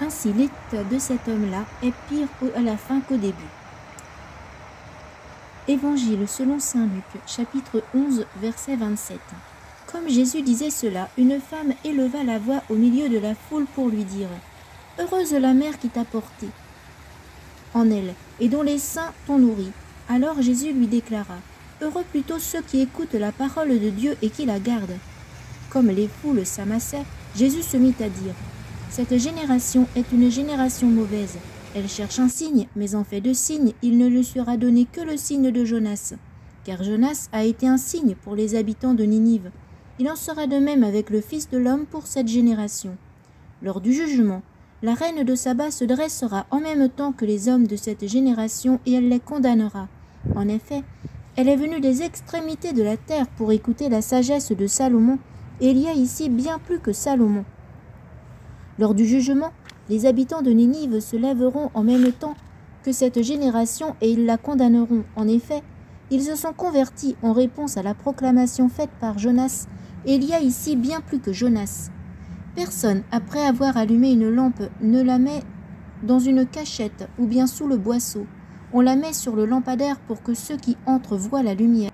Ainsi, l'état de cet homme-là est pire à la fin qu'au début. Évangile selon saint Luc, chapitre 11, verset 27. Comme Jésus disait cela, une femme éleva la voix au milieu de la foule pour lui dire « Heureuse la mère qui t'a porté en elle, et dont les seins t'ont nourri. » Alors Jésus lui déclara « Heureux plutôt ceux qui écoutent la parole de Dieu et qui la gardent. » Comme les foules s'amassaient, Jésus se mit à dire « Cette génération est une génération mauvaise. Elle cherche un signe, mais en fait de signe, il ne lui sera donné que le signe de Jonas. Car Jonas a été un signe pour les habitants de Ninive. Il en sera de même avec le Fils de l'homme pour cette génération. Lors du jugement, la reine de Saba se dressera en même temps que les hommes de cette génération et elle les condamnera. En effet, elle est venue des extrémités de la terre pour écouter la sagesse de Salomon, et il y a ici bien plus que Salomon. Lors du jugement, les habitants de Ninive se lèveront en même temps que cette génération et ils la condamneront. En effet, ils se sont convertis en réponse à la proclamation faite par Jonas, et il y a ici bien plus que Jonas. Personne, après avoir allumé une lampe, ne la met dans une cachette ou bien sous le boisseau. On la met sur le lampadaire pour que ceux qui entrent voient la lumière.